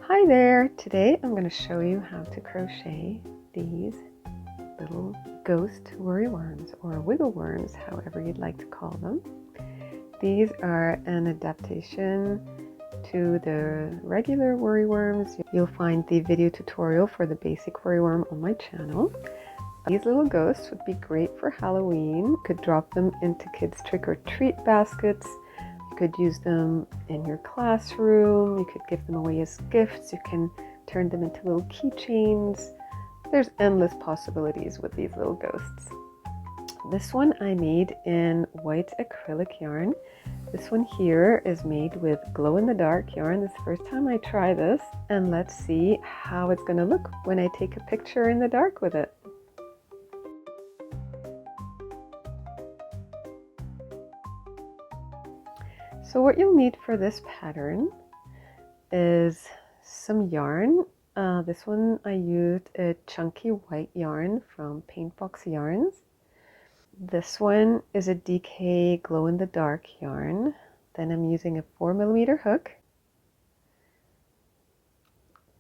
Hi there! Today I'm going to show you how to crochet these little ghost worry worms or wiggle worms, however you'd like to call them. These are an adaptation to the regular worry worms. You'll find the video tutorial for the basic worry worm on my channel. These little ghosts would be great for Halloween. You could drop them into kids' trick-or-treat baskets. You could use them in your classroom. You could give them away as gifts. You can turn them into little keychains. There's endless possibilities with these little ghosts. This one I made in white acrylic yarn. This one here is made with glow-in-the-dark yarn. This is the first time I try this, and let's see how it's going to look when I take a picture in the dark with it. So what you'll need for this pattern is some yarn. This one I used a chunky white yarn from Paintbox Yarns. This one is a DK glow-in-the-dark yarn. Then I'm using a 4mm hook,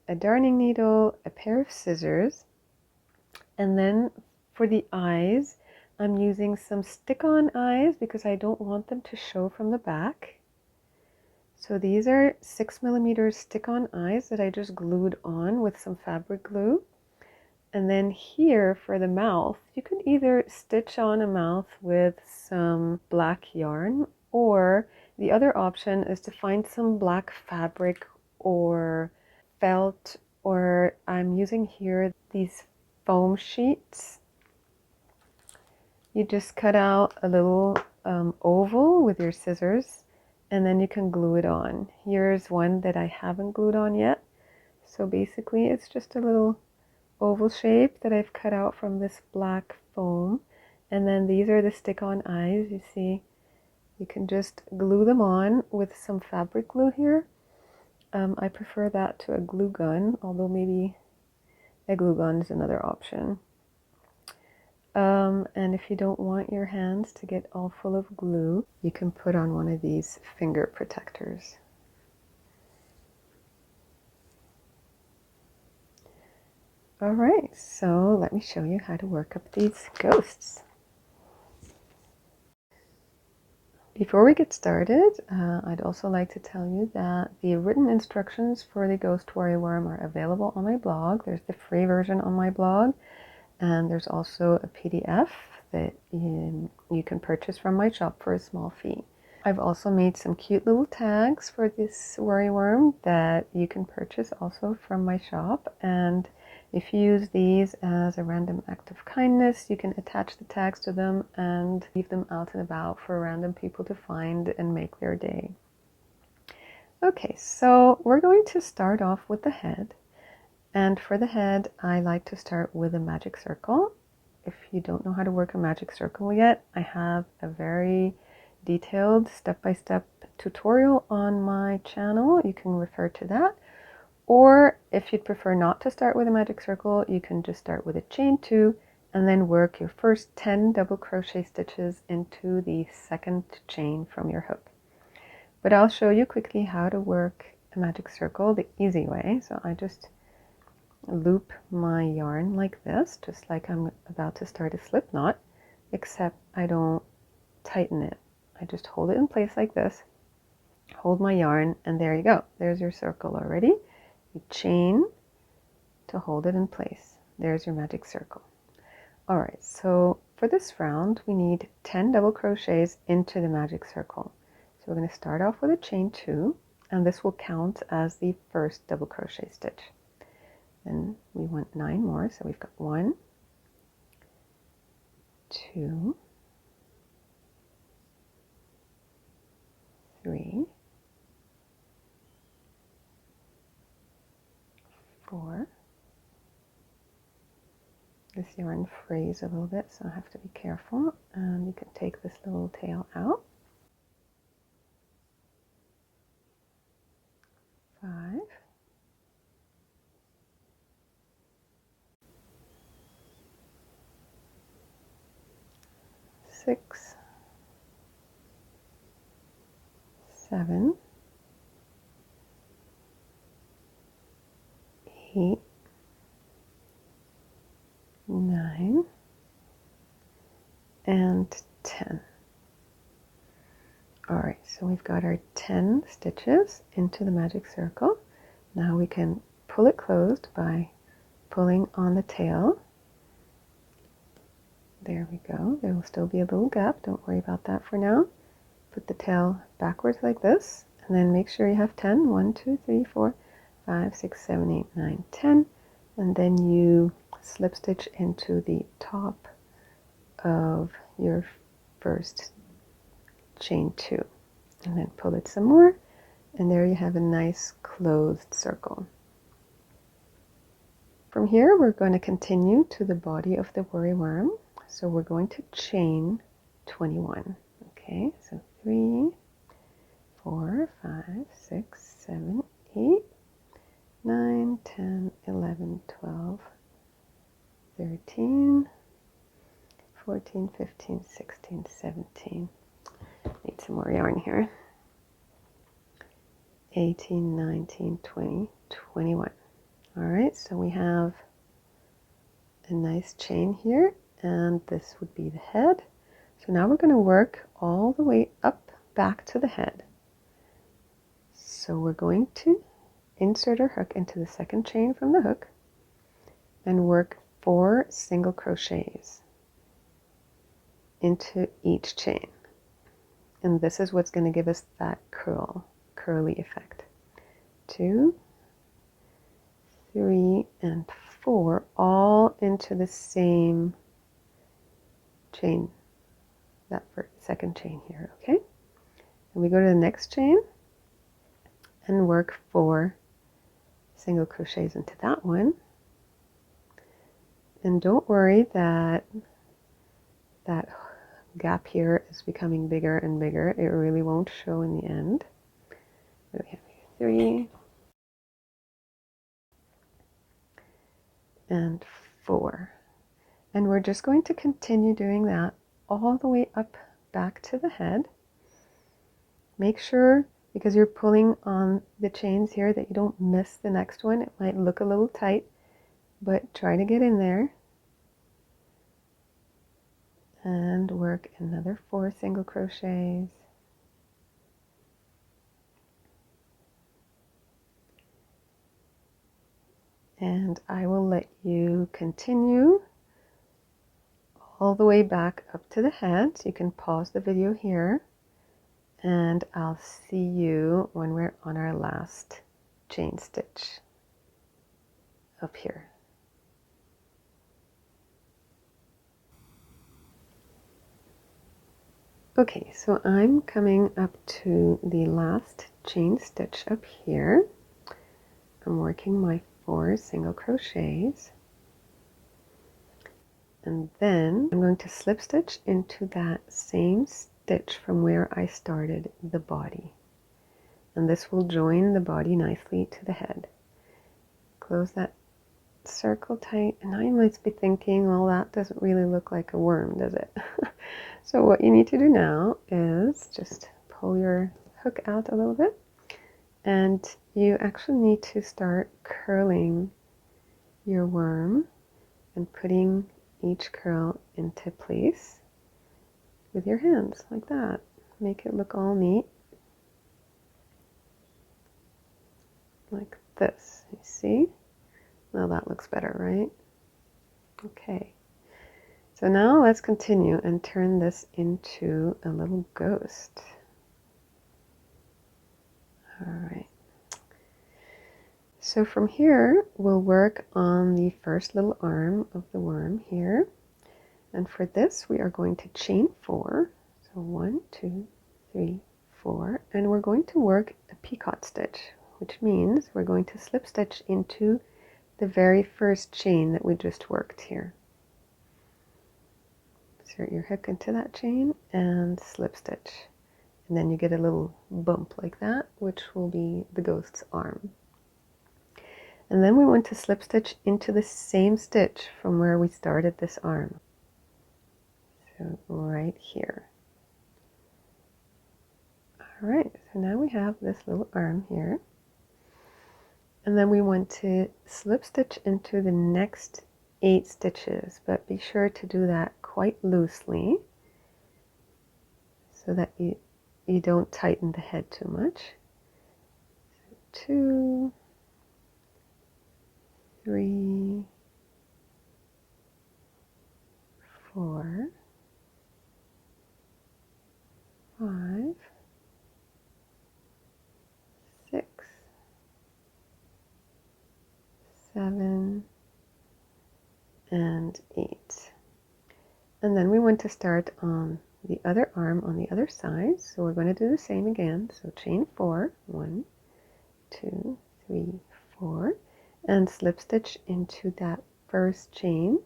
a darning needle, a pair of scissors, and then for the eyes I'm using some stick-on eyes because I don't want them to show from the back. So these are 6mm stick-on eyes that I just glued on with some fabric glue. And then here for the mouth, you could either stitch on a mouth with some black yarn, or the other option is to find some black fabric or felt, or I'm using here these foam sheets. You just cut out a little oval with your scissors, and then you can glue it on. Here's one that I haven't glued on yet. So basically it's just a little oval shape that I've cut out from this black foam. And then these are the stick-on eyes. You see, you can just glue them on with some fabric glue here. I prefer that to a glue gun, although maybe a glue gun is another option. And if you don't want your hands to get all full of glue, you can put on one of these finger protectors. Alright, so let me show you how to work up these ghosts. Before we get started, I'd also like to tell you that the written instructions for the Ghost Worry Worm are available on my blog. There's the free version on my blog, and there's also a PDF that you can purchase from my shop for a small fee. I've also made some cute little tags for this worry worm that you can purchase also from my shop, and if you use these as a random act of kindness, you can attach the tags to them and leave them out and about for random people to find and make their day. Okay, so we're going to start off with the head. And for the head, I like to start with a magic circle. If you don't know how to work a magic circle yet, I have a very detailed step-by-step tutorial on my channel. You can refer to that. Or if you'd prefer not to start with a magic circle, you can just start with a chain 2 and then work your first 10 double crochet stitches into the second chain from your hook. But I'll show you quickly how to work a magic circle the easy way. So I just loop my yarn like this, just like I'm about to start a slip knot, except I don't tighten it. I just hold it in place like this, hold my yarn, and there you go. There's your circle already. You chain to hold it in place. There's your magic circle. All right, so for this round, we need 10 double crochets into the magic circle. So we're going to start off with a chain 2, and this will count as the first double crochet stitch. Then we want 9 more, so we've got 1, 2, 3, 4. This yarn frays a little bit, so I have to be careful. And you can take this little tail out. 5. 6, 7, 8, 9, and 10. Alright, so we've got our 10 stitches into the magic circle. Now we can pull it closed by pulling on the tail. There we go. There will still be a little gap. Don't worry about that for now. Put the tail backwards like this, and then make sure you have 10. 1, 2, 3, 4, 5, 6, 7, 8, 9, 10. And then you slip stitch into the top of your first chain 2. And then pull it some more. And there you have a nice closed circle. From here, we're going to continue to the body of the worry worm. So we're going to chain 21. Okay, so 3, 4, 5, 6, 7, 8, 9, 10, 11, 12, 13, 14, 15, 16, 17. Need some more yarn here. 18, 19, 20, 21. All right, so we have a nice chain here, and this would be the head. So now we're going to work all the way up back to the head. So we're going to insert our hook into the second chain from the hook and work 4 single crochets into each chain. And this is what's going to give us that curly effect. 2, 3, and 4, all into the same chain, that second chain here, okay? And we go to the next chain and work 4 single crochets into that one. And don't worry that that gap here is becoming bigger and bigger. It really won't show in the end. We have 3 and 4. And we're just going to continue doing that all the way up back to the head. Make sure, because you're pulling on the chains here, that you don't miss the next one. It might look a little tight, but try to get in there. And work another 4 single crochets. And I will let you continue all the way back up to the head. So you can pause the video here, and I'll see you when we're on our last chain stitch up here. Okay, so I'm coming up to the last chain stitch up here. I'm working my 4 single crochets, and then I'm going to slip stitch into that same stitch from where I started the body, and this will join the body nicely to the head. Close that circle tight, and now you might be thinking, well, that doesn't really look like a worm, does it? So what you need to do now is just pull your hook out a little bit, and you actually need to start curling your worm and putting each curl into place with your hands like that. Make it look all neat like this. You see? Now that looks better, right? Okay. So now let's continue and turn this into a little ghost. All right. So from here, we'll work on the first little arm of the worm here. And for this, we are going to chain 4. So 1, 2, 3, 4. And we're going to work a picot stitch, which means we're going to slip stitch into the very first chain that we just worked here. Insert your hook into that chain and slip stitch. And then you get a little bump like that, which will be the ghost's arm. And then we want to slip stitch into the same stitch from where we started this arm. So right here. All right, so now we have this little arm here. And then we want to slip stitch into the next 8 stitches, but be sure to do that quite loosely so that you don't tighten the head too much. 2, 3, 4, 5, 6, 7, and 8. And then we want to start on the other arm on the other side. So we're going to do the same again. So chain 4, 1, 2, 3, 4, and slip stitch into that first chain.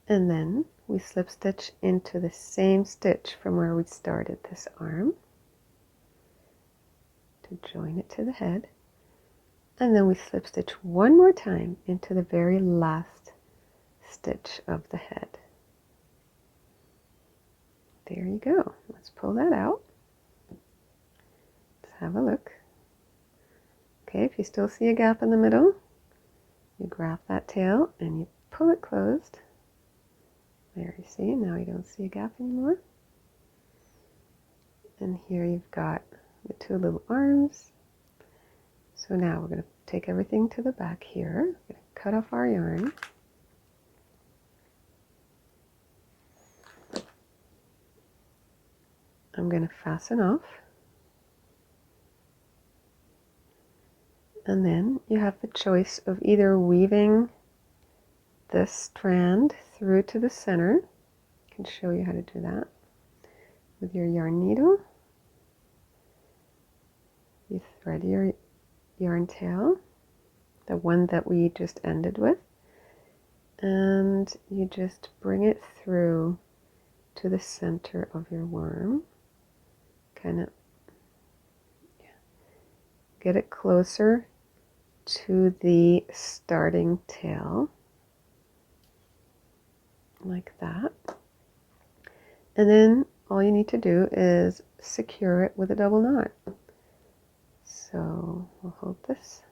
And then we slip stitch into the same stitch from where we started this arm to join it to the head. And then we slip stitch one more time into the very last stitch of the head. There you go. Let's pull that out. Let's have a look. Okay, if you still see a gap in the middle, you grab that tail and you pull it closed. There, you see, now you don't see a gap anymore. And here you've got the 2 little arms. So now we're going to take everything to the back here. We're going to cut off our yarn. I'm going to fasten off. And then you have the choice of either weaving this strand through to the center. I can show you how to do that with your yarn needle. You thread your yarn tail, the one that we just ended with, and you just bring it through to the center of your worm. Kind of get it closer to the starting tail, like that. And then all you need to do is secure it with a double knot. So we'll hold this,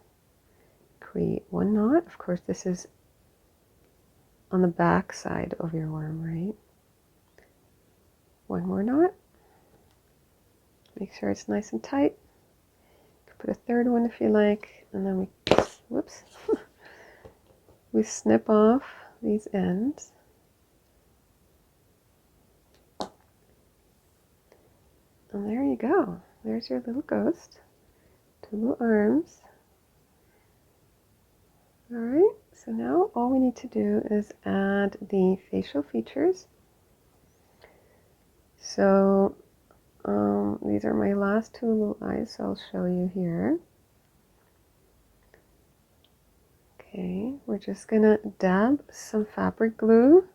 create 1 knot. Of course, this is on the back side of your worm, right? 1 more knot. Make sure it's nice and tight. You can put a 3rd one if you like, and then we, whoops, we snip off these ends. And there you go. There's your little ghost. 2 little arms. Alright, so now all we need to do is add the facial features. So these are my last 2 little eyes, so I'll show you here. Okay, we're just gonna dab some fabric glue,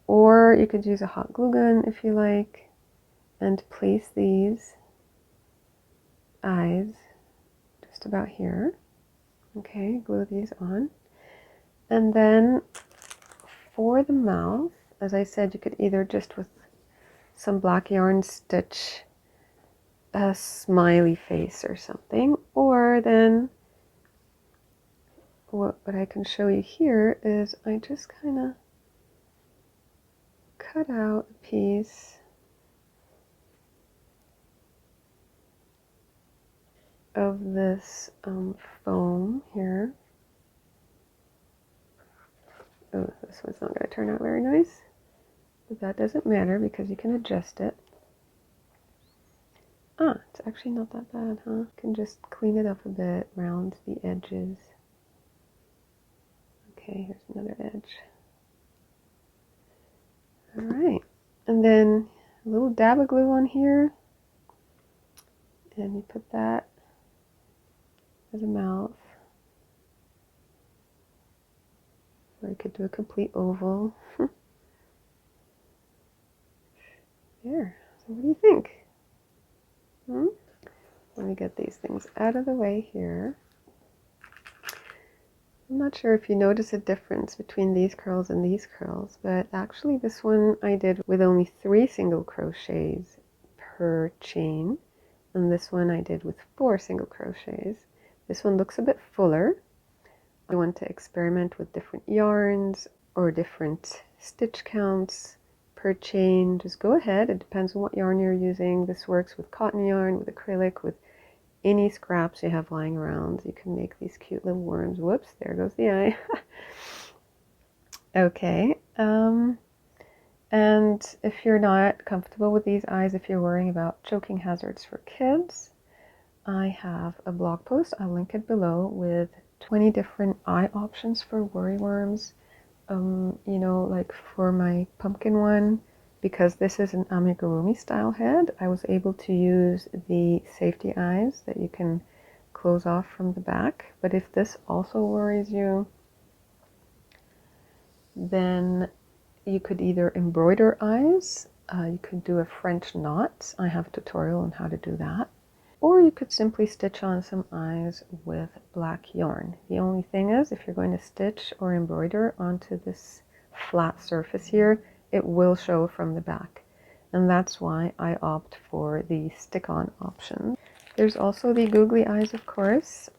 or you could use a hot glue gun if you like, and place these eyes just about here. Okay, glue these on. And then for the mouth, as I said, you could either just with some black yarn stitch a smiley face or something, or then what I can show you here is I just kind of cut out a piece of this foam here. Oh, this one's not going to turn out very nice, but that doesn't matter because you can adjust it. Ah, it's actually not that bad, huh? You can just clean it up a bit, round the edges. Okay, here's another edge. Alright, and then a little dab of glue on here, and you put that as a mouth. Or you could do a complete oval. There, so what do you think? Let me get these things out of the way here. I'm not sure if you notice a difference between these curls and these curls, but actually this one I did with only 3 single crochets per chain, and this one I did with 4 single crochets. This one looks a bit fuller. I want to experiment with different yarns or different stitch counts per chain. Just go ahead. It depends on what yarn you're using. This works with cotton yarn, with acrylic, with any scraps you have lying around. You can make these cute little worms. Whoops, there goes the eye. Okay, and if you're not comfortable with these eyes, if you're worrying about choking hazards for kids, I have a blog post, I'll link it below, with 20 different eye options for worry worms. You know, like for my pumpkin one, because this is an amigurumi style head, I was able to use the safety eyes that you can close off from the back. But if this also worries you, then you could either embroider eyes, you could do a French knot. I have a tutorial on how to do that. Or you could simply stitch on some eyes with black yarn. The only thing is, if you're going to stitch or embroider onto this flat surface here, it will show from the back. And that's why I opt for the stick-on option. There's also the googly eyes, of course.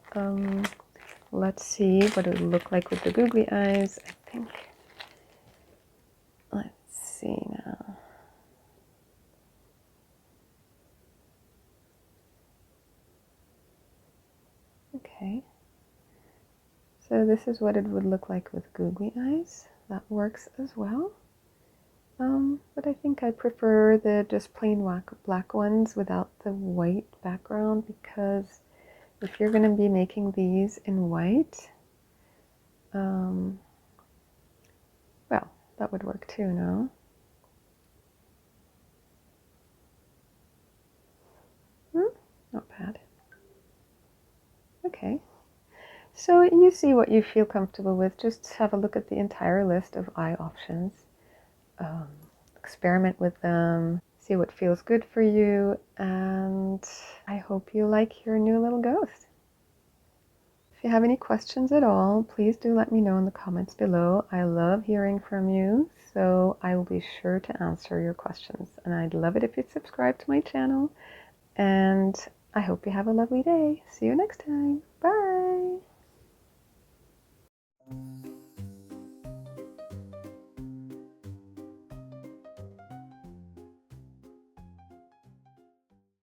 Let's see what it would look like with the googly eyes. I think, let's see now. Okay, so this is what it would look like with googly eyes. That works as well. But I think I prefer the just plain black ones without the white background, because if you're going to be making these in white, well, that would work too, no? Not bad. Okay, so you see what you feel comfortable with. Just have a look at the entire list of eye options. Experiment with them, see what feels good for you, and I hope you like your new little ghost. If you have any questions at all, please do let me know in the comments below. I love hearing from you, so I will be sure to answer your questions. And I'd love it if you'd subscribe to my channel. And I hope you have a lovely day. See you next time. Bye!